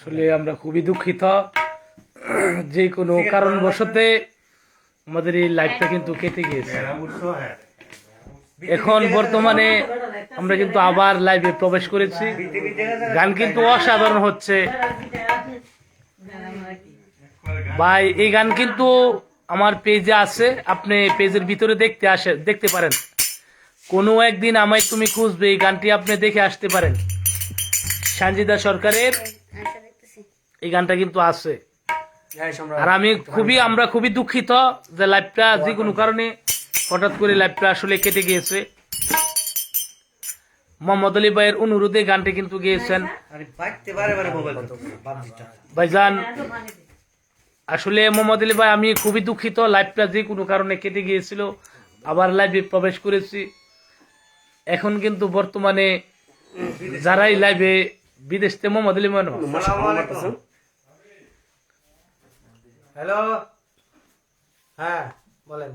আসলে আমরা খুবই দুঃখিত, যে কোনো কারণবশত আমাদের এই লাইভটা কিন্তু কেটে গিয়েছে। এখন বর্তমানে আমরা কিন্তু আবার লাইভে প্রবেশ করেছি। গান কিন্তু অসাধারণ হচ্ছে ভাই। এই গান কিন্তু আমার পেজে আছে, আপনি পেজের ভিতরে দেখতে পারেন। কোনো একদিন আমায় তুমি খুঁজবে, এই গানটি আপনি দেখে আসতে পারেন। সানজিদা সরকারের এই গানটা কিন্তু আছে। আর আমরা খুবই দুঃখিত যে লাইভটা যে কোনো কারণে হঠাৎ করে লাইভটা আসলে কেটে গিয়েছে। মোহাম্মদ আলী ভাইয়ের অনুরোধে গানটি কিন্তু গিয়েছেন ভাইজান। আসলে মোহাম্মদ আলী ভাই, আমি খুবই দুঃখিত, লাইভটা যে কোনো কারণে কেটে গিয়েছিল, আবার লাইভে প্রবেশ করেছি। এখন কিন্তু বর্তমানে যারাই লাইভে বিদেশ থেকে মোহাম্মদ আলী মান হ্যালো, হ্যাঁ বলেন,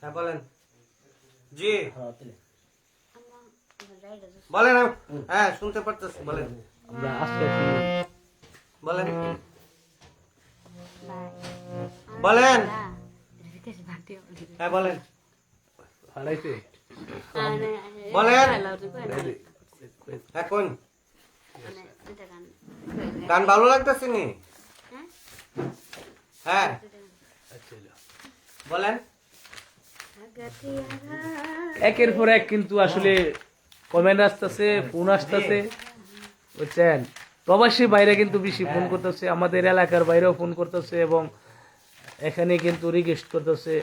হ্যাঁ বলেন, জি বলেন, হ্যাঁ শুনতে পারতেছি, বলেন, আমরা আজকে বলেন, বলেন, হ্যাঁ বলেন, বলেন, এখন গান ভালো লাগতেছে নি? হ্যাঁ বলেন। একের পর এক কিন্তু আসলে কমেন্ট আসতেছে, ফোন আসতেছে, বুঝছেন। প্রবাসী বাইরে কিন্তু বেশি ফোন করতেছে, আমাদের এলাকার বাইরেও ফোন করতেছে, এবং এখানে কিন্তু রিকোয়েস্ট করতেছে।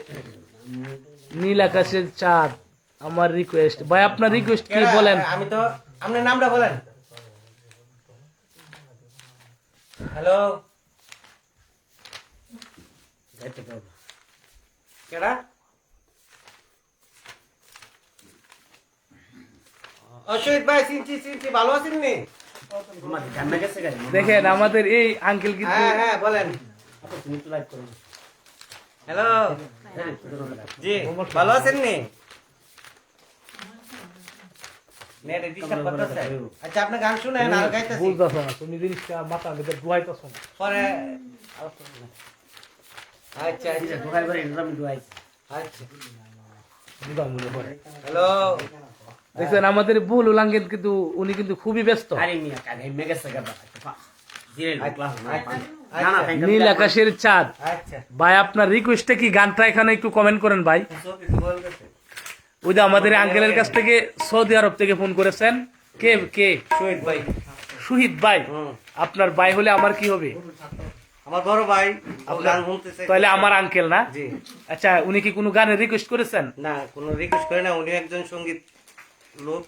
নীল আকাশের চাঁদ আমার রিকোয়েস্ট। ভাই আপনার রিকোয়েস্ট কি বলেন? আমি তো আপনার নামটা বলেন। হ্যালো, কেডা? অশোক ভাই, চিনছি, ভালো আছেন নি? দেখেন আমাদের এই আঙ্কেল কিন্তু, হ্যাঁ হ্যাঁ বলেন। হ্যালো, জি ভালো আছেন নি? আচ্ছা আপনি গান শুনেন আর গাইতেছি। বুঝতেছ না তুমি জিনিসটা মাথার ভিতরে ডুয়াইতেছ না পরে আচ্ছা আচ্ছা ঢুকাই পারি আমি ডুয়াই। আচ্ছা বুঝা মনে করে। হ্যালো, দেখছেন আমাদের বুল উলাঙ্গেন কিন্তু উনি কিন্তু খুবই ব্যস্ত। নীল আকাশের চাঁদ আচ্ছা ভাই, আপনার রিকোয়েস্টে কি গানটা এখানে একটু কমেন্ট করেন ভাই। ওই যে আমাদের আঙ্কেলের কাছ থেকে সৌদি আরব থেকে ফোন করেছেন। কে? শহীদ ভাই। শহীদ ভাই, আপনার ভাই হলে আমার কি হবে? আমার বড় ভাই গান শুনতেছে, তাহলে আমার আঙ্কেল না? জি। আচ্ছা, উনি কি কোনো গানের রিকোয়েস্ট করেছেন? না, কোনো রিকোয়েস্ট করে না, উনি একজন সঙ্গীত লোক,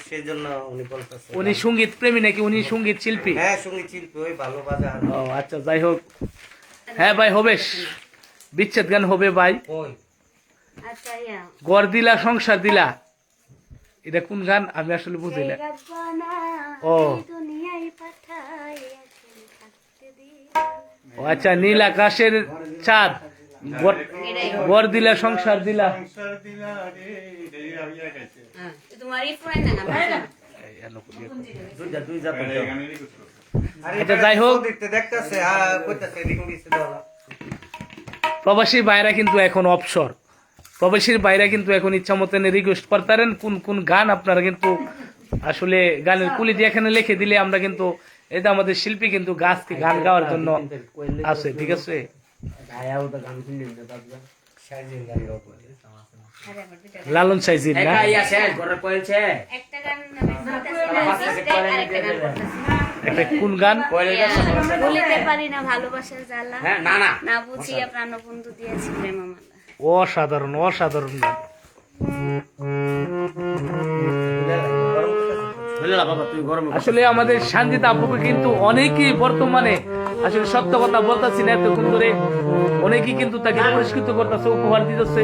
সেই জন্য উনি বলতেছে। উনি সঙ্গীত প্রেমী নাকি? উনি সঙ্গীত শিল্পী? হ্যাঁ সঙ্গীত শিল্পী, ওই ভালো বাজার। ও আচ্ছা, যাই হোক। হ্যাঁ ভাই হবে, বিচ্ছেদ গান হবে ভাই। ওই গড় দিলা সংসার দিলা, এটা কোন গান আমি আসলে বুঝি না। ও আচ্ছা, নীল আকাশের চাঁদ গড় দিলা সংসার দিলা। আচ্ছা যাই হোক, দেখতেছে প্রবাসী ভাইরা কিন্তু এখন অবসর, প্রবাসীর বাইরে কিন্তু এখন ইচ্ছা মতন রিকোয়েস্ট করতারেন কোন গান আপনারা কিন্তু আসলে গানের কুলিটি এখানে লিখে দিলে আমরা কিন্তু, এটা আমাদের শিল্পী কিন্তু গাছকে গান গাওয়ার জন্য আছে, ঠিক আছে। লালন সাইজির না একটা কোন গান? বলিতে পারি না ভালোবাসার জ্বালা, না বুঝিয়া প্রাণবন্ধু দিয়েছি প্রেম মালা। অসাধারণ অসাধারণ গান। আসলে আমাদের সানজিদা আপুকে কিন্তু অনেকেই বর্তমানে, আসলে সত্য কথা বলতেছি না এতক্ষণ ধরে, অনেকেই কিন্তু তাকে পুরস্কৃত করতেছে, উপহার দিতেছে।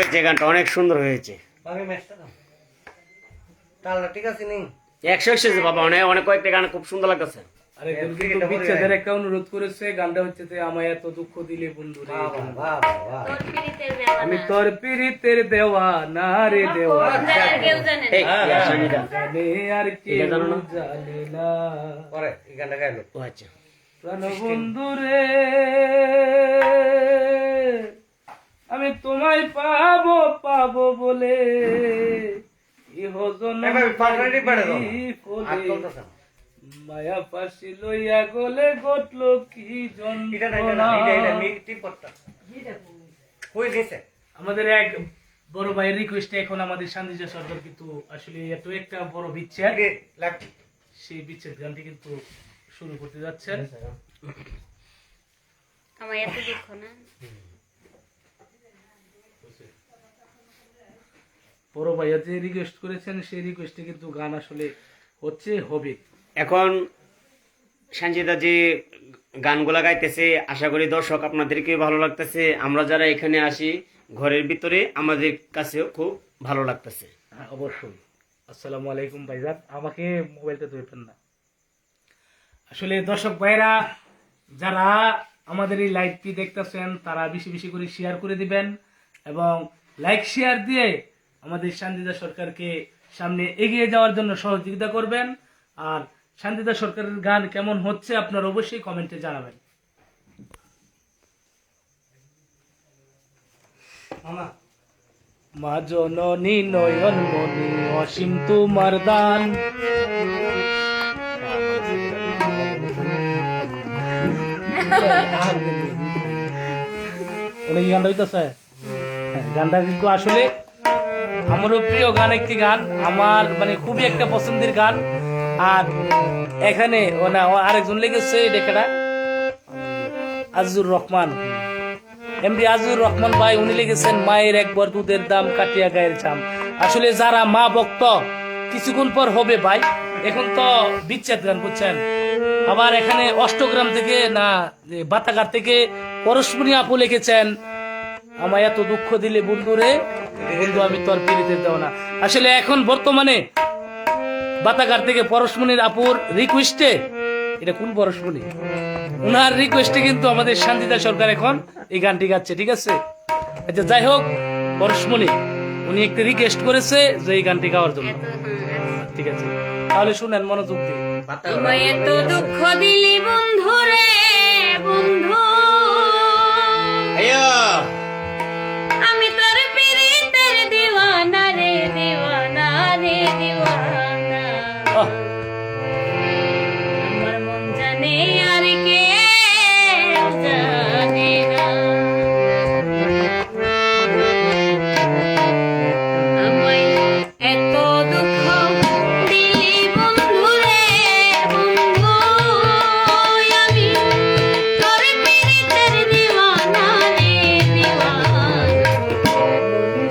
হয়েছে, গানটা অনেক সুন্দর হয়েছে। ভাবি ম্যাচটা দাও, তালটা ঠিক আছে নি? 100 এসেছে বাবা, অনেক অনেক কয়েকটা গান খুব সুন্দর লাগতেছে। আরে কিন্তু বিচ্ছেদের একটা অনুরোধ করেছে, গানটা হচ্ছে যে আমায় এত দুঃখ দিলে বন্ধু রে, বাহ বাহ বাহ। তোর পিরিতের দেওয়া আমি না। তোর পীড়িতের দেওয়া না রে দেওয়া, আর কেউ জানে না। এই, সঙ্গীতা। জানে আর কেউ এটা জানো না? জানে না, পরে এই গানটা গাইলো। ও আচ্ছা। প্রাণ বন্ধু রে, আমি তোমায় পাবো পাবো বলে ইহজনম এই ভাই, পাটারি পাড়ে দাও না। বলে। আর চলতেছে না। মায়া ফাঁসি লইয়া গলে ঘটল কি এটা না, এটা না, এটা মিউজিক পড়তা। কই দিছে? আমাদের এক বড় ভাইয়ের রিকোয়েস্টে এখন আমাদের শান্তিজা সরকার কিন্তু আসলে এত একটা বড় বিচ্ছেদ, আরে লাগ সেই বিচ্ছেদ গানটি কিন্তু শুরু করতে যাচ্ছেন। আমার এত দুঃখ না। বড় ভাইয়া যে রিকোয়েস্ট করেছেন সেই রিকোয়েস্টে কিন্তু গান আসলে হচ্ছে হবে। এখন সঞ্জিতা যে গানগুলা গাইতেছে, আশা করি দর্শক আপনাদেরকে ভালো লাগতেছে। আমরা যারা এখানে আসি ঘরের ভিতরে, আমাদের কাছেও খুব ভালো লাগতেছে। হ্যাঁ অবশ্যই। আসসালামু আলাইকুম ভাইজান, আমাকে মোবাইলটা ধরবেন না। আসলে দর্শক ভাইরা যারা আমাদের এই লাইভটি দেখতেছেন তারা বেশি বেশি করে শেয়ার করে দিবেন এবং লাইক শেয়ার দিয়ে আমাদের শান্তিদা সরকারকে সামনে এগিয়ে যাওয়ার জন্য সহযোগিতা করবেন। আর শান্তিদা সরকারের গান কেমন হচ্ছে আপনারা অবশ্যই কমেন্টে জানাবেন। মামা মা জননী নয়ন মনি অসীম তোমার দান, ওটা কি গানটা হইতেছে? হ্যাঁ, গানটা কিন্তু আসলে আমারও প্রিয় গান, একটি গান আমার মানে খুবই একটা পছন্দের গান। আর এখানে ও না ও আরেকজন লেগেছে, ডেকেটা আজিজুর রহমান, এমডি আজিজুর রহমান ভাই, উনি লিখেছেন মায়ের একবার দুধের দাম কাটিয়া গায়ের চাম। আসলে যারা মা ভক্ত কিছুক্ষণ পর হবে ভাই, এখন তো বিচ্ছেদ গান বুঝছেন। আবার এখানে অষ্টগ্রাম থেকে না বাতাঘাট থেকে পরশমণি আপু লিখেছেন আমায় এত দুঃখ দিলে বন্ধু রে, বন্ধু আমি তোর পিড়িতে দেও না। আসলে এখন বর্তমানে বাতাঘাট থেকে পরশমণির আপুর রিকোয়েস্টে, এটা কোন পরশমণি, উনার রিকোয়েস্টে কিন্তু আমাদের শান্তিদা সরকার এখন এই গানটি গাচ্ছে, ঠিক আছে। আচ্ছা যাই হোক, পরশমণি উনি একটা রিকোয়েস্ট করেছে যে এই গানটি গাওয়ার জন্য, ঠিক আছে। তাহলে শুনেন মনোযোগ দিয়ে। আমায় এত দুঃখ দিলি বন্ধু রে বন্ধু, আমি তোর পিরিতের দিওয়ানা রে দিওয়ানা রে দিওয়ানা। আহ, আমার মন জানে আর কে জানে না। আমায় এত দুঃখ দিলি বন্ধু রে বন্ধু, আমি তোর পিরিতের দিওয়ানা রে দিওয়ানা।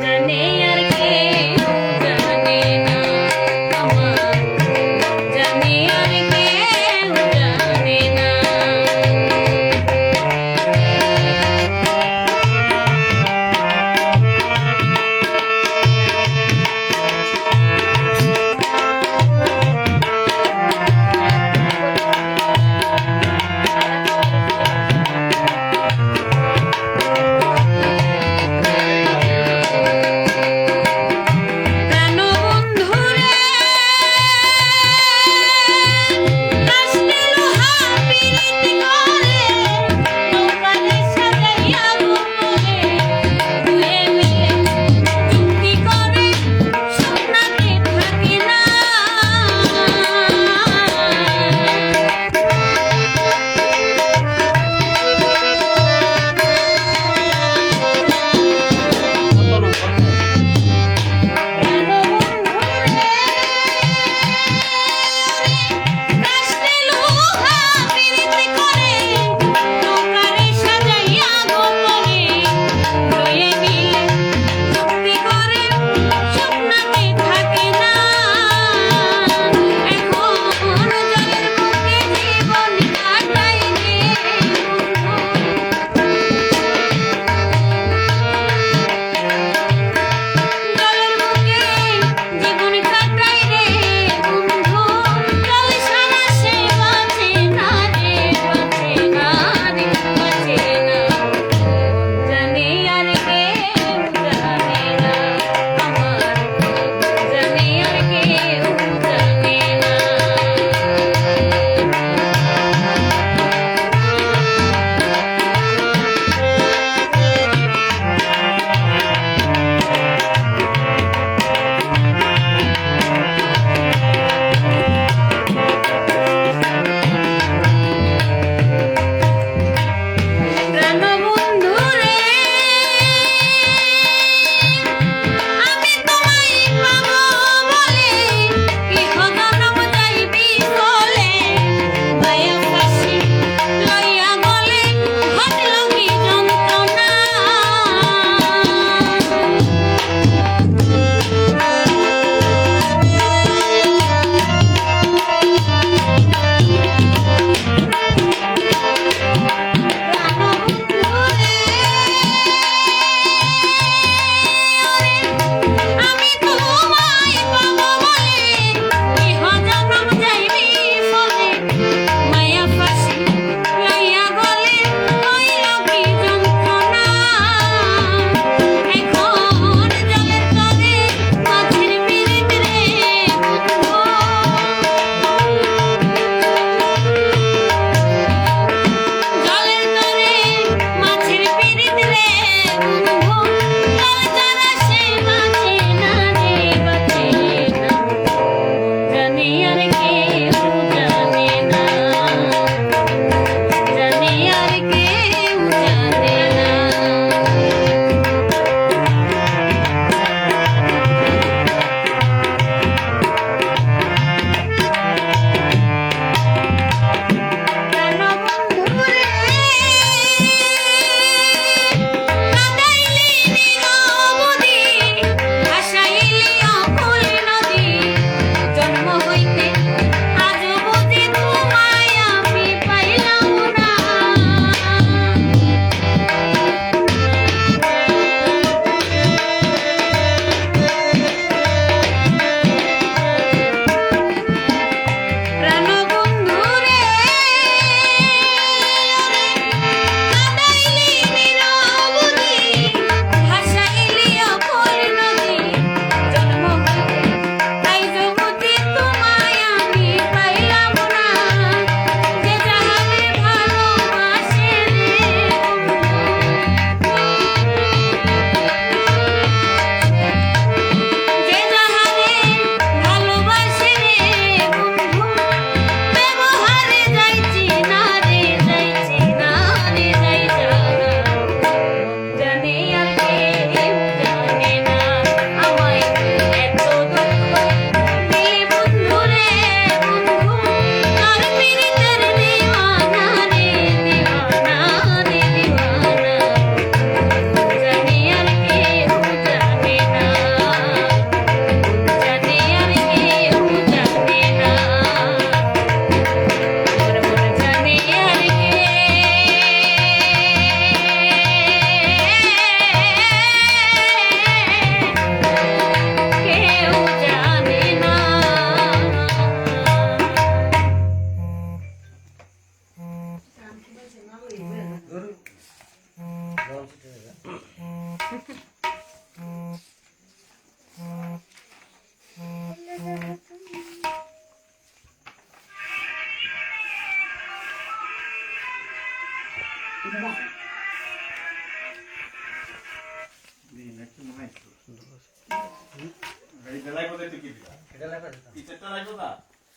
জানে আর কে জানে না। আমার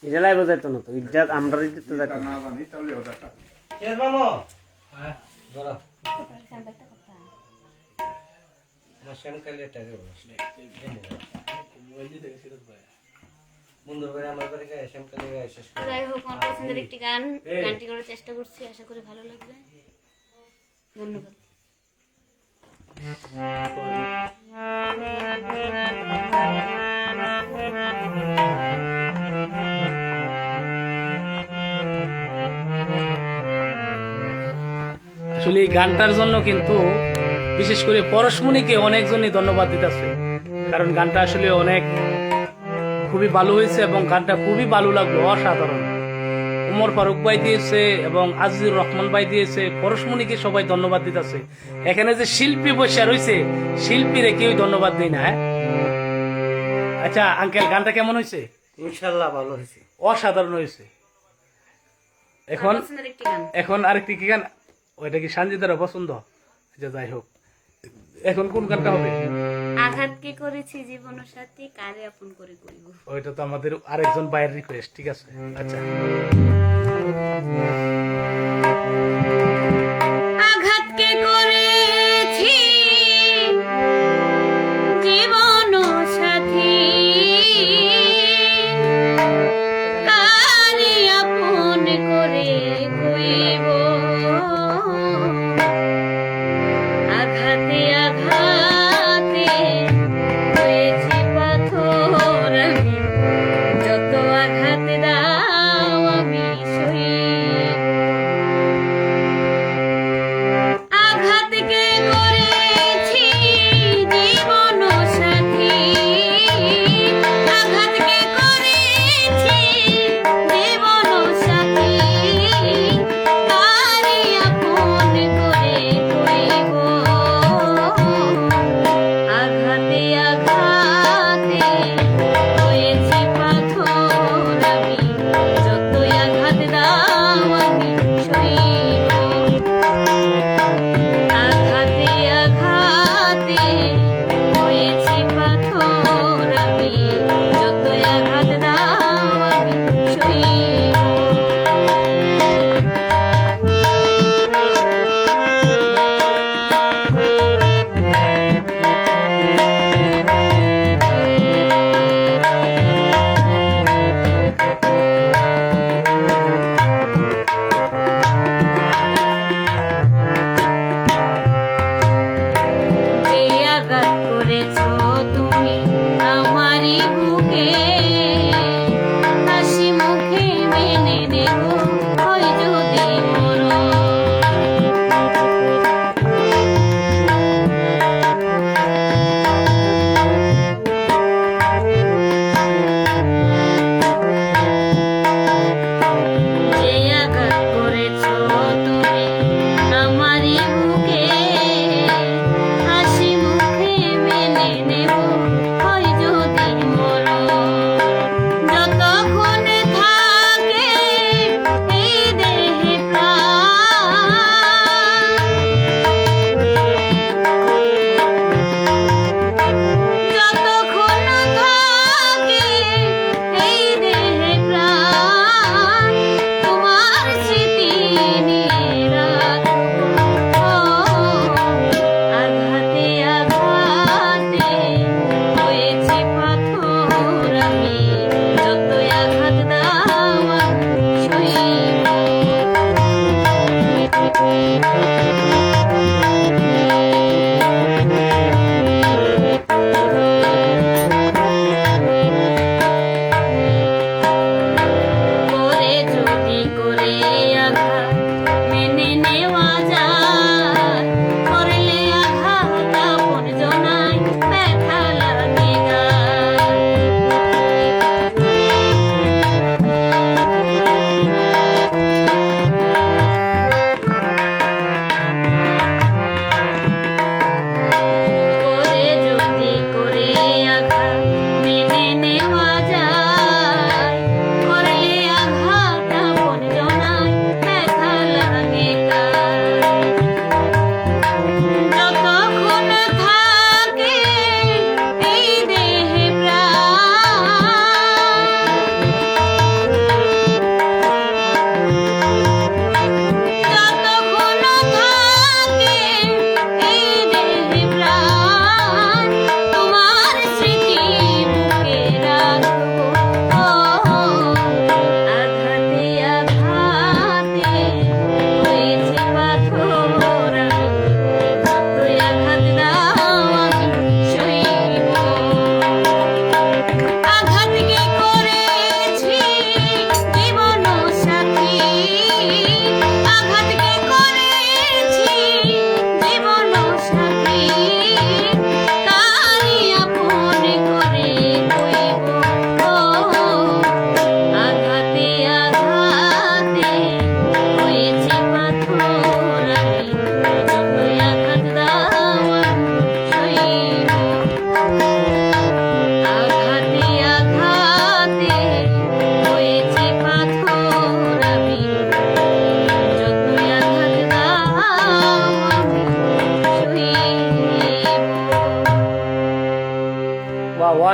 এটা লাইভ যাইতো না তো ইজ্জত আমরা দিতে যাইতো না। কে মামু ধরো মশান কালে টাকে বন্ধু ভাই আমার বাড়ি গিয়ে শ্যাম কালে শেষ করে যাই হোক আমার পছন্দের একটি গানটি করার চেষ্টা করছি, আশা করি ভালো লাগবে। ধন্যবাদ। আসলে এই গানটার জন্য কিন্তু বিশেষ করে পরশমণিকে অনেকজনই ধন্যবাদ দিতেছে, কারণ গানটা আসলে অনেক খুবই ভালো হয়েছে এবং গানটা খুবই ভালো লাগলো, অসাধারণ। উমর ফারুক ভাই দিয়েছে এবং আজিজুর রহমান ভাই দিয়েছে, পরশমণিকে সবাই ধন্যবাদ দিতেছে। এখানে যে শিল্পী বসে রয়েছে, শিল্পীরে কেউ ধন্যবাদ দেয় না। হ্যাঁ, আচ্ছা আঙ্কেল, গানটা কেমন হয়েছে? ইনশাআল্লাহ ভালো হয়েছে, অসাধারণ হয়েছে। এখন আমার পছন্দের একটি গান। এখন আরেকটি কি গান, ওইটা কি সানজিদারও পছন্দ? আচ্ছা যাই হোক, এখন কোন গানটা হবে? আঘাত কি করেছি জীবন সাথী, কারে আপন করে করিব। ওইটা তো আমাদের আরেকজন ভাইয়ের রিকোয়েস্ট, ঠিক আছে। আচ্ছা, আঘাত কে করেছি জীবন সাথী, কারে আপন করে কইব। আঘাতে আঘাতে হয়েছি পাথর আমি, যত আঘাত দাও আমি সইব।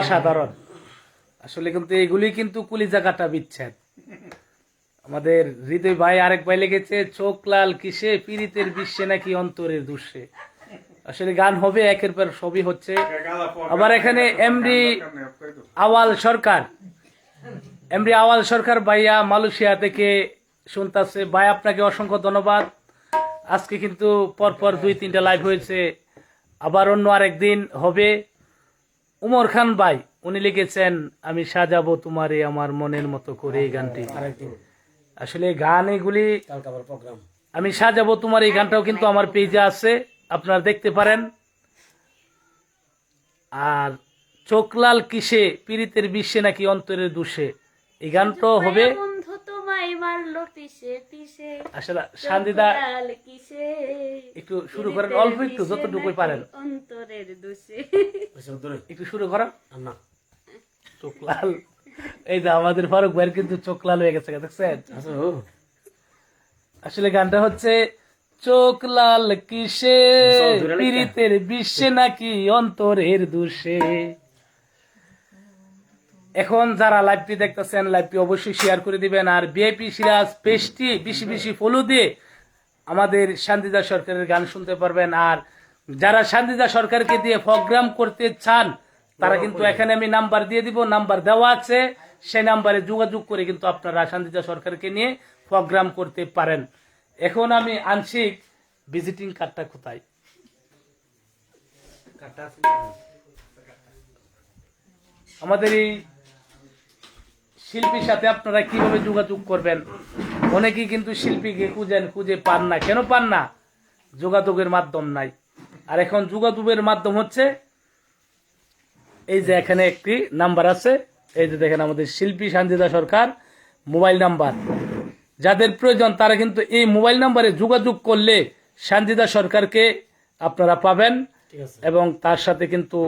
অসাধারণ। আসলে কিন্তু এগুলি কিন্তু কলিজা কাটা বিচ্ছেদ। আমাদের হৃদয় ভাই আরেক ভাই লেগেছে চোখ লাল কিসে পীড়িতের বিশ্বে নাকি অন্তরের দুষে। আসলে গান হবে, একের পর সবই হচ্ছে। আবার এখানে এমডি আওয়াল সরকার ভাইয়া মালয়েশিয়া থেকে শুনতেছে। ভাই আপনাকে অসংখ্য ধন্যবাদ। আজকে কিন্তু পরপর 2-3টা লাইভ হয়েছে, আবার অন্য আরেকদিন হবে। উমর খান ভাই উনি লিখেছেন আমি সাজাবো তোমারে আমার মনের মতো করে, এই গানটি। আসলে গান এগুলি আমি সাজাবো তোমার, এই গানটাও কিন্তু আমার পেজে আছে, আপনারা দেখতে পারেন। আর চোখ লাল কিসে পীড়িতের বিশ্বে নাকি অন্তরের দুষে, এই গানটাও হবে। বন্ধু তোমায় মারলো পিছে পিছে, আসলে শান্তিদা লাল কিসে একটু শুরু করেন, অল্প একটু যতটুকুই পারেন অন্তরের দোষে। একটু শুরু করেন না। চোখ লাল, এই যে আমাদের ফারুক ভাইয়ের কিন্তু চোখ লাল হয়ে গেছে, দেখছেন? আসলে গানটা হচ্ছে চোখ লাল কিসে পীড়িতের বিশ্বে নাকি অন্তরের দুষে। এখন যারা লাইভটি দেখতেছেন, লাইভটি অবশ্যই শেয়ার করে দিবেন। আর বিআইপি সিরাজ পেজটি বেশি বেশি ফলো দিয়ে আমাদের শান্তিদা সরকারের গান শুনতে পারবেন। আর যারা শান্তিদা সরকারকে দিয়ে প্রোগ্রাম করতে চান তারা কিন্তু এখানে আমি নাম্বার দিয়ে দিব, নাম্বার দেওয়া আছে, সেই নাম্বারে যোগাযোগ করে কিন্তু আপনারা শান্তিদা সরকারকে নিয়ে প্রোগ্রাম করতে পারেন। এখন আমি আংশিক ভিজিটিং কার্ডটা কোথায়, আমাদের এই শিল্পীর সাথে আপনারা কিভাবে যোগাযোগ করবেন? অনেকেই কিন্তু শিল্পীকে খুঁজে পান না। কেন পান না? যোগাযোগের মাধ্যম নাই। আর এখন যোগাযোগের মাধ্যম হচ্ছে এই যে এখানে একটি নাম্বার আছে, এই যে দেখেন আমাদের শিল্পী শান্তিদা সরকার মোবাইল নাম্বার। যাদের প্রয়োজন তারা কিন্তু এই মোবাইল নাম্বারে যোগাযোগ করলে শান্তিদা সরকারকে আপনারা পাবেন এবং তার সাথে কিন্তু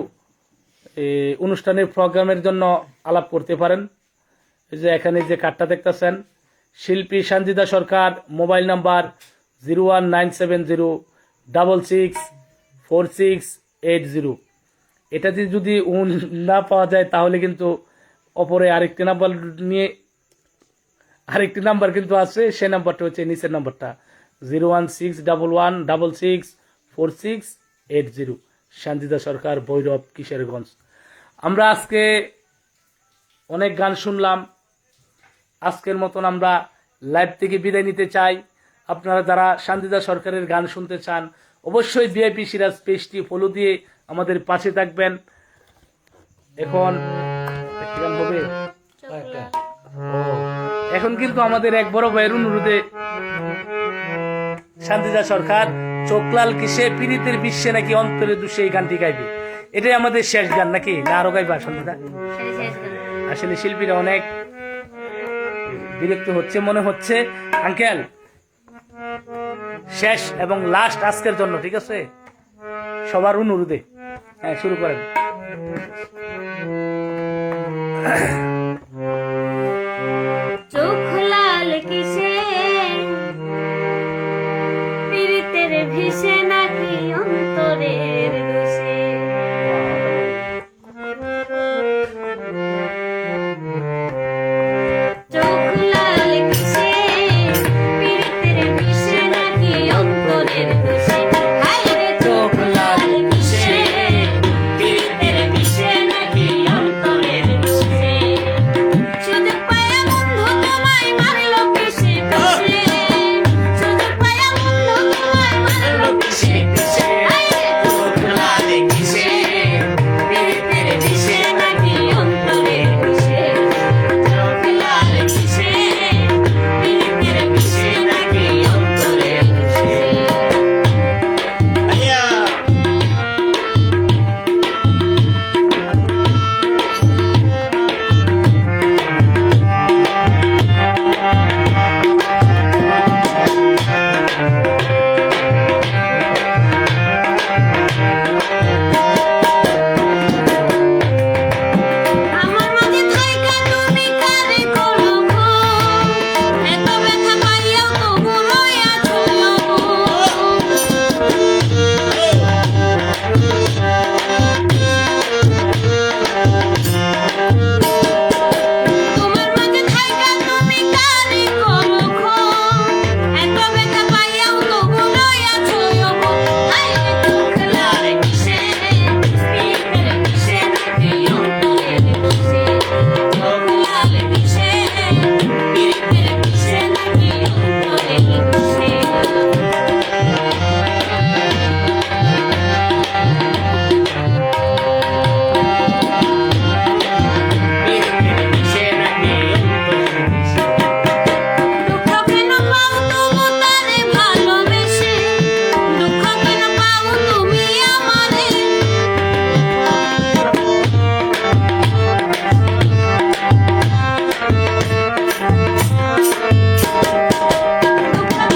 অনুষ্ঠানের প্রোগ্রামের জন্য আলাপ করতে পারেন। এই যে এখানে যে কার্ডটা দেখতেছেন, শিল্পী শান্তিদা সরকার মোবাইল নাম্বার 01970664680। এটা যদি না পাওয়া যায় তাহলে কিন্তু অপরে আরেকটি নাম্বার কিন্তু আছে, সেই নাম্বারটা হচ্ছে নিচের নাম্বারটা 01611664680, শান্তিদা সরকার, ভৈরব, কিশোরগঞ্জ। আমরা আজকে অনেক গান শুনলাম। আজকের মতন আমরা লাইভ থেকে বিদায় নিতে চাই। আপনারা যারা শান্তিদা সরকারের গান শুনতে চান অবশ্যই বিআইপি সিরাজ পেজটি ফলো দিয়ে আমাদের পাশে থাকবেন। এখন একটি গান হবে, এখন কিন্তু আমাদের এক বড় ভাইয়ের অনুরোধে শান্তিদা সরকার চোখ লাল কিসে পীড়িতের বিশ্বে নাকি অন্তরে দুষে, এই গানটি গাইবে। এটাই আমাদের শেষ গান নাকি, না আরো গাইবা শান্তিদা? আসলে শিল্পীরা অনেক বিরক্ত হচ্ছে মনে হচ্ছে। আঙ্কেল শেষ এবং লাস্ট আজকের জন্য, ঠিক আছে? সবার অনুরোধে হ্যাঁ শুরু করেন। চোখ লাল কিসে পীড়িতের ভিসে নাকি অন্তরের দোষে, চোখ লাল কিসে পীড়িতের ভিসে নাকি অন্তরের দোষে, হায়রে চোখ লাল কিসে পীড়িতের ভিসে নাকি অন্তরের দোষে।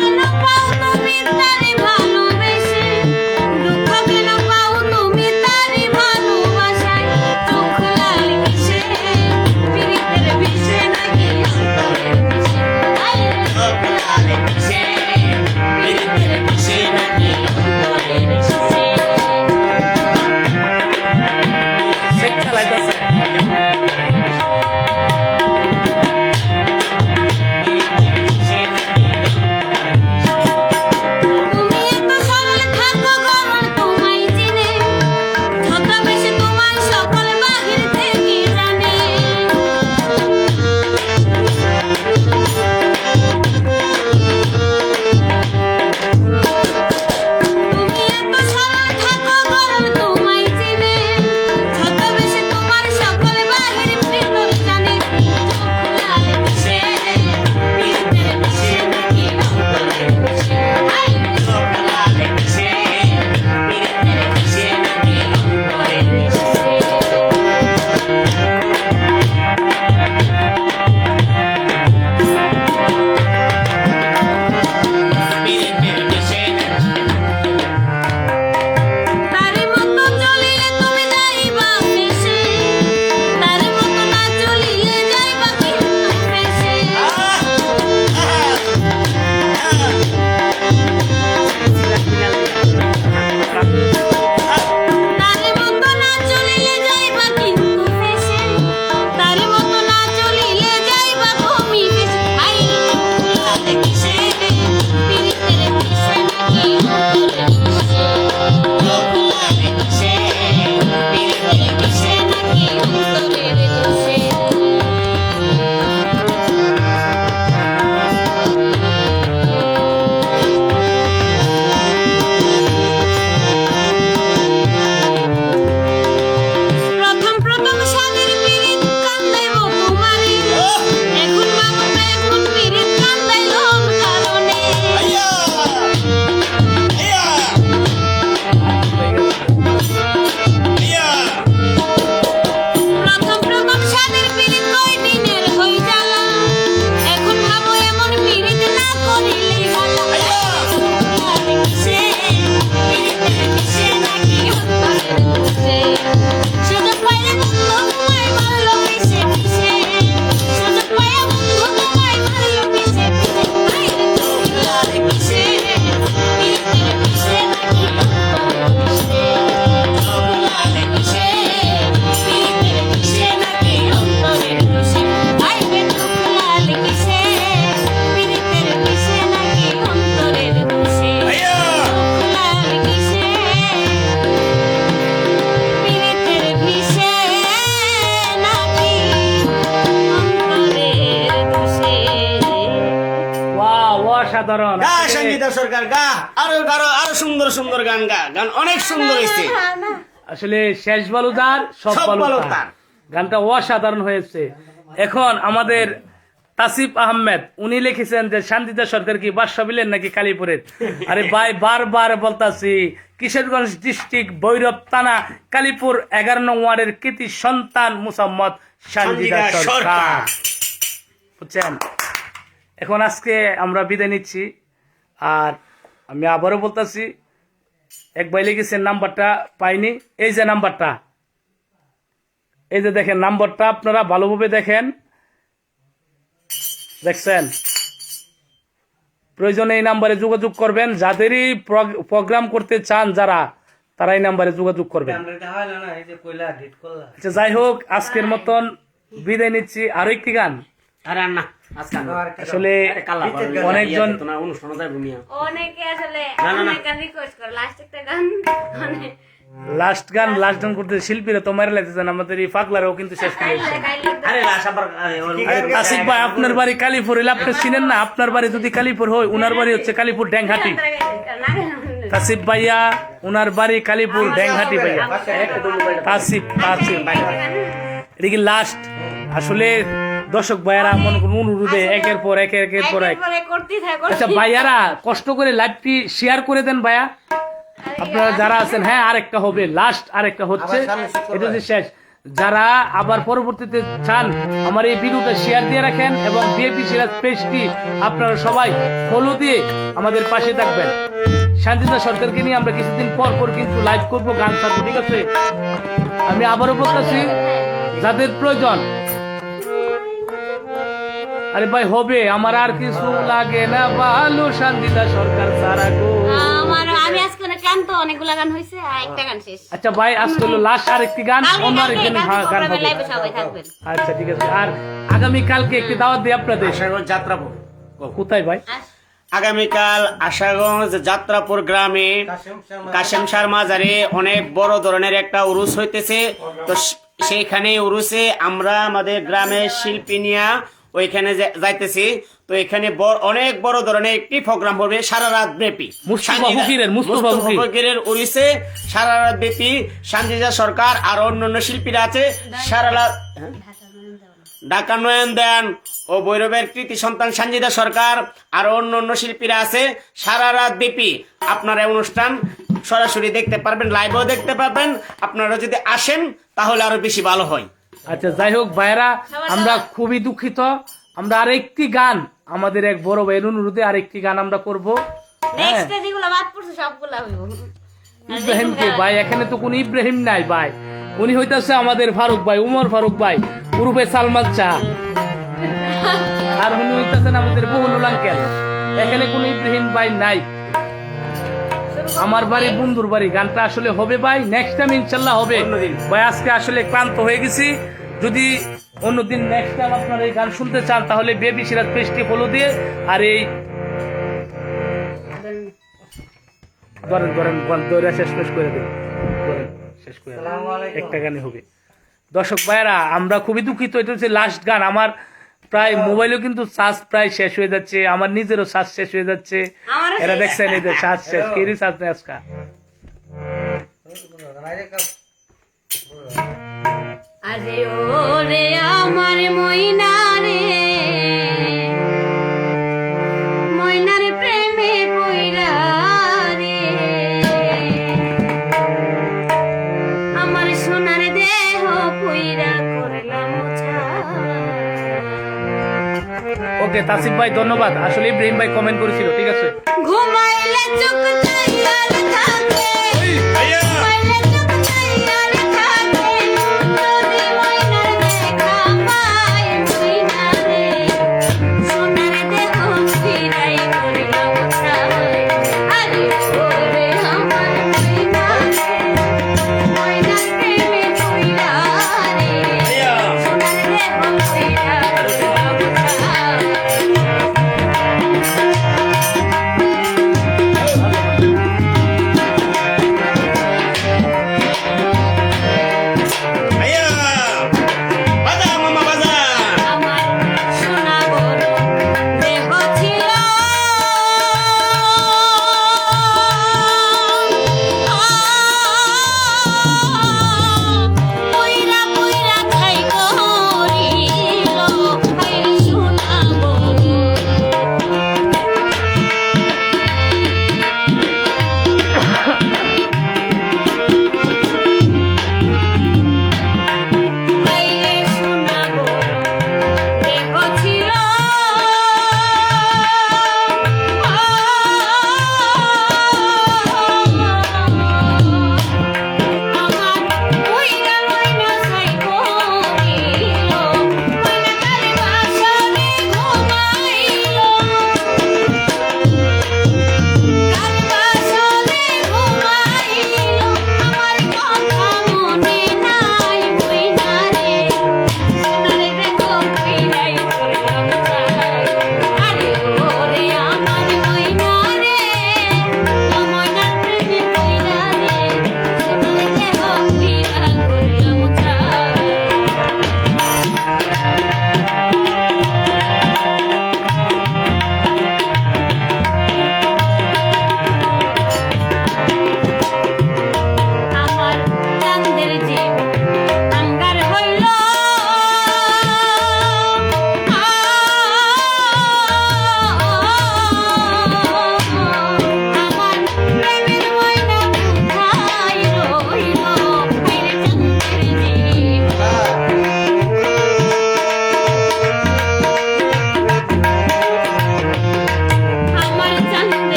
কেন পাও তুমি তারে ভালোবেসে, দুঃখ কেন পাও তুমি তারে ভালোবাসায়, চোখ লাল কিসে, পীড়িতের বিষে নাকি অন্তরের বিষে, আয় রে চোখ লাল কিসে, পীড়িতের বিষে নাকি অন্তরের বিষে। সে খেলাইতেছে তুমি এত সরল থাকো গরল তোমায় চিনে, ছদ্মবেশে তোমার সকল বাহির থেকে জানে। তুমি এত সরল থাকো গরল তোমায় চিনে, ছদ্মবেশে তোমার সকল বাহির ভিতর জানে। চোখ লাল কিসে, পীড়িতের বিষে নাকি অন্তরের বিষে, আয় রে চোখ লাল কিসে, পীড়িতের বিষে নাকি অন্তরের বিষে। তারে মতো চলিলে তুমি যাইবা ফেসে, তারে মতো না চলিলে যাইবা কিন্তু ফেসে। তারে মতো না চলিলে যাইবা কিন্তু ফেসে, তারে মতো না চলিলে যাইবা তুমি ফেসে। আই লাল কিসে, পীড়িতের বিষে নাকি অন্তরের বিষে, চোখ লাল কিসে, পীড়িতের বিষে নাকি অন্তরের বিষে। প্রথম প্রথম স্বাদের পীড়িত কান্দাইব তোমারে, এখন বাবু এখন পীড়িত কান্দাইল কারণে। প্রথম প্রথম স্বাদের পীড়িত কয় দিনের হই জ্বালা, এখন ভাবো এমন পীড়িত না করিলেই ভালো। লাল কিসে, পীড়িতের বিষে নাকি অন্তরের বিষে, সুযোগ পাইলে বন্ধু তোমায় মারলো পিছে পিছে, সুযোগ পাইলে বন্ধু তোমায় মারলো পিছে পিছে। আয় রে চোখ লাল কিসে, পীড়িতের বিষে নাকি অন্তরের বিষে, চোখ লাল কিসে, পীড়িতের বিষে নাকি অন্তরের বিষে। আয় রে চোখ লাল কিসে, পীড়িতের বিষে নাকি অন্তরের বিষে, চোখ লাল কিসে, পীড়িতের বিষে নাকি অন্তরের বিষে। ওয়াও অসাধারণ গা সঙ্গীতা সরকার গা, আরো সুন্দর সুন্দর গান গা, গান অনেক সুন্দর হয়েছে। আসলে শেষ বালুদার সব সব বালুদার বালুদার। গানটা অসাধারণ হয়েছে। এখন আমাদের তাসিফ আহমেদ উনি লিখেছেন যে শান্তিতা সরকার কি বাদশা বিলেন নাকি কালীপুরের। আরে ভাই বারবার বলতাছি কিশোরগঞ্জ ডিস্ট্রিক্ট ভৈরব থানা কালীপুর 11 নং ওয়ার্ডের কৃতি সন্তান মুসাম্মদ শান্তিতা শান্তিতা সরকার, সরকার। বুঝছেন। এখন আজকে আমরা বিদায় নিচ্ছি। আর আমি আবারও বলতাছি, এক ভাই লিখেছেন নাম্বারটা পাইনি, এই যে নাম্বারটা, এই যে দেখেন নাম্বারটা, আপনারা ভালোভাবে দেখেন, দেখছেন। প্রয়োজনে এই নাম্বারে যোগাযোগ করবেন, যাদেরই প্রোগ্রাম করতে চান যারা, তারা এই নাম্বারে যোগাযোগ করবেন। আমরা এটা হয় না, এই যে কইলা ডিট করলা। আচ্ছা, যাই হোক আজকের মতন বিদায় নিচ্ছি। আরো একটি গান, আরে আর না আজকে আর না। আসলে আরে কাল্লা বারো অনেকজন ইয়া যেত না, অনুষ্ঠানে যাইবো মিয়া। অনেকে আসলে না, না, না। অনেক গান রিকোয়েস্ট করে, লাস্ট একটা গান মানে লাস্ট গান করতে শিল্পীরা তো মারা লাগতেছেন, আমাদের এই পাগলারাও কিন্তু শেষ করে দিয়েছে। আরে লাশ আবার আসিফ ভাই, আপনার বাড়ি কালীপুর, এলে আপনি চিনেন না? আপনার বাড়ি যদি কালীপুর হয়, উনার বাড়ি হচ্ছে কালীপুর ড্যাংহাটি। তাসিফ ভাইয়া, উনার বাড়ি কালীপুর ড্যাংহাটি ভাইয়া। তাসিফ এটা কি লাস্ট? আসলে দর্শক ভাইয়ারা মনে করুন অনুরোধে একের পর এক। আচ্ছা ভাইয়ারা, কষ্ট করে লাইভটি শেয়ার করে দেন ভাইয়া, আপনারা যারা আছেন। হ্যাঁ, আরেকটা হবে লাস্ট, আরেকটা হচ্ছে, এটা হচ্ছে শেষ। যারা আবার পরবর্তীতে চান আমার এই ভিডিওটা শেয়ার দিয়ে রাখেন এবং বিএপি সিরাজ পেজটি আপনারা সবাই ফলো দিয়ে আমাদের পাশে থাকবেন। শান্তিদা সরকারকে নিয়ে আমরা কিছুদিন পর পর কিন্তু লাইভ করবো, গান ছাড়বো, ঠিক আছে? আমি আবারও বলতেছি, যাদের প্রয়োজন, আরে ভাই হবে, আমার আর কিছু লাগে না ভালো, শান্তিদা সরকার সারা গো। আমি আজকে অনেক ক্লান্ত, অনেকগুলা গান হয়েছে, আর একটা গান শেষ। আচ্ছা ভাই, আজকে হলো লাস্ট আরেকটি গান, অন্য আরেকটি গান হবে। লাইভে সবাই থাকবেন। আচ্ছা ঠিক আছে। আর আগামী কালকে একটি দাওয়াত দিই আপনাদের। আশাগঞ্জ যাত্রাপুর কোথায় ভাই? আগামীকাল আশাগঞ্জ যাত্রাপুর গ্রামে কাশেম শাহ মাজারে অনেক বড় ধরনের একটা উরুস হইতেছে। তো সেইখানে উরুসে আমরা আমাদের গ্রামের শিল্পী নিয়া ওইখানে যাইতেছি। তো এখানে অনেক বড় ধরনের একটি প্রোগ্রাম হবে সারা রাত ব্যাপী। মুস্তফা ফকিরের উড়িষ্যে সারা রাত ব্যাপী সানজিদা সরকার আর অন্যান্য শিল্পীরা আছে। সারা রাত ঢাকা নয়ন দেন ও ভৈরবের কৃতি সন্তান সানজিদা সরকার আর অন্যান্য শিল্পীরা আছে। সারা রাত ব্যাপী আপনারা অনুষ্ঠান সরাসরি দেখতে পারবেন, লাইভও দেখতে পারবেন। আপনারা যদি আসেন তাহলে আরো বেশি ভালো হয়। আচ্ছা যাই হোক ভাইরা, আমরা খুবই দুঃখিত। আমরা আরেকটি গান, আমাদের এক বড় ভাইয়ের অনুরোধে আরেকটি গান আমরা করব। নেক্সট যেগুলো বাদ পড়ছে সবগুলা হইব। ইব্রাহিমকে ভাই, এখানে তো কোনো ইব্রাহিম নাই ভাই, উনি হইতাছে আমাদের ফারুক ভাই, উমর ফারুক ভাই, উরুফে সালমান শাহ। আর উনি হইতাছেন আমাদের বহুল আঙ্কেল। এখানে কোনো ইব্রাহিম ভাই নাই। আমার বাড়ি বন্ধুর বাড়ি গানটা আসলে হবে ভাই, নেক্সট টাইম ইনশাল্লাহ হবে ভাই। আজকে আসলে ক্লান্ত হয়ে গেছি। যদি অন্যদিন নেক্সট টাইম আপনারা এই গান শুনতে চান তাহলে বেবি সিরাজ পেজটি ফলো দিয়ে আর এই শেষ করে দিন, শেষ করে একটা গানে হবে। দর্শক ভাইরা, আমরা খুবই দুঃখিত, এটা হচ্ছে লাস্ট গান। আমার প্রায় মোবাইলেও কিন্তু চার্জ প্রায় শেষ হয়ে যাচ্ছে, আমার নিজেরও চার্জ শেষ হয়ে যাচ্ছে। এরা দেখছেন এদের চার্জ শেষ, কেরি চার্জ নেই আজকা। আরে ওরে আমার ময়না রে, ময়নার প্রেমে পইরা রে, আমার সোনার দেহ পইরা করলাম ওকে তাসিফ ভাই ধন্যবাদ। আসলে ইব্রাহিম ভাই কমেন্ট করেছিল, ঠিক আছে। ঘুমাইলে চোখ তৈয়ার থাকে, ঘুমাইলে চোখ তৈয়ার থাকে, যদি ময়নার দেখা পাই ময়না রে, সোনার দেহ ফিরাই করিলাম ছাই। আরে ওরে আমার ময়না রে, ময়নার প্রেমে পইরা রে, সোনার দেহ ফিরা করিলাম ছাই।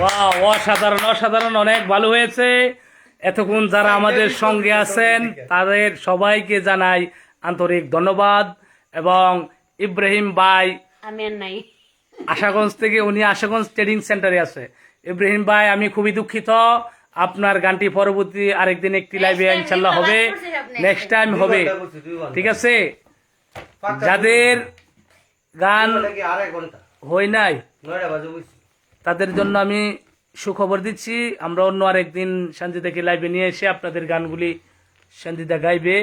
বাহ, অসাধারণ অসাধারণ, অনেক ভালো হয়েছে। এতক্ষণ যারা আমাদের সঙ্গে আছেন তাদের সবাইকে জানাই আন্তরিক ধন্যবাদ। এবং ইব্রাহিম ভাই আমি আর নাই। আশাগঞ্জ থেকে, উনি আশাগঞ্জ ট্রেডিং সেন্টারে আছে। ইব্রাহিম ভাই, আমি খুবই দুঃখিত, আপনার গানটি পরবর্তী আরেকদিন একটি লাইভে ইনশাল্লাহ হবে, নেক্সট টাইম হবে, ঠিক আছে? যাদের গান নাকি আড়াই ঘন্টা হয় নাই 9টা বাজে বুঝছি। তাদের জন্য আমি সুখবর দিচ্ছি, আমরা অন্য আরেকদিন সঞ্জিতাকে লাইভে নিয়ে এসে আপনাদের গানগুলি সঞ্জিতা গাইবে।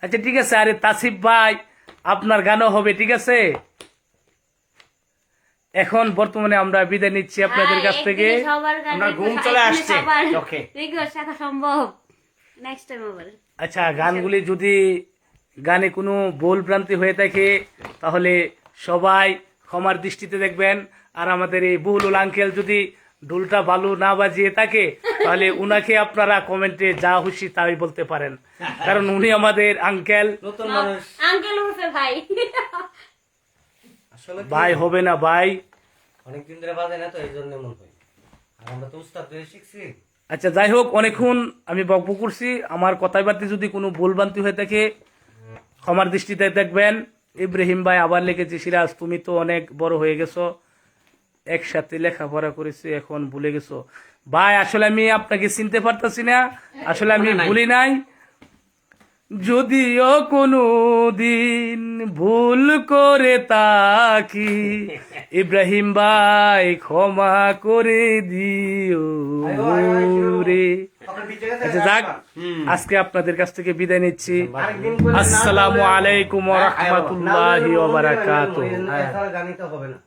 আচ্ছা ঠিক আছে। আরে তাসিফ ভাই, আপনার গানও হবে, ঠিক আছে? এখন বর্তমানে আমরা বিদায় নিচ্ছি আপনাদের কাছ থেকে। একদিনে সবার গান আমার ঘুম চলে আসছে চোখে। রিকোয়েস্ট রাখা সম্ভব, নেক্সট টাইম আবার। আচ্ছা, গানগুলি যদি গানে কোনো ভুল ভ্রান্তি হয়ে থাকে তাহলে সবাই ক্ষমার দৃষ্টিতে দেখবেন। আর আমাদের এই বহুলুল আঙ্কেল যদি ঢোলটা ভালো না বাজিয়ে থাকে তাহলে উনাকে আপনারা কমেন্টে যা খুশি তাই বলতে পারেন, কারণ উনি আমাদের আঙ্কেল। নতুন মানুষ আঙ্কেল উঠে ভাই। আসলে কি, ভাই হবে না ভাই। অনেকদিন ধরে বাজে না তো এই জন্য মন হয়। আর আমরা তো উস্তাদ ধরে শিখছি। আচ্ছা যাই হোক, অনেকক্ষণ আমি বকবক করছি, আমার কথায় বার্তে যদি কোনো ভুলভ্রান্তি হয়ে থাকে ক্ষমার দৃষ্টিতে দেখবেন। ইব্রাহিম ভাই আবার লিখেছি, সিরাজ তুমি তো অনেক বড় হয়ে গেছো, একসাথে লেখাপড়া করেছি, এখন ভুলে গেছো। ভাই আসলে আমি আপনাকে চিনতে পারতেছি না, আসলে আমি ভুলি নাই। যদিও কোনো দিন ভুল করে তাকি ইব্রাহিম ভাই ক্ষমা করে দিও রে। আচ্ছা যাক, আজকে আপনাদের কাছ থেকে বিদায় নিচ্ছি। আসসালামু আলাইকুম ওয়া রাহমাতুল্লাহি ওয়া বারাকাতুহু। গানিতে হবে না।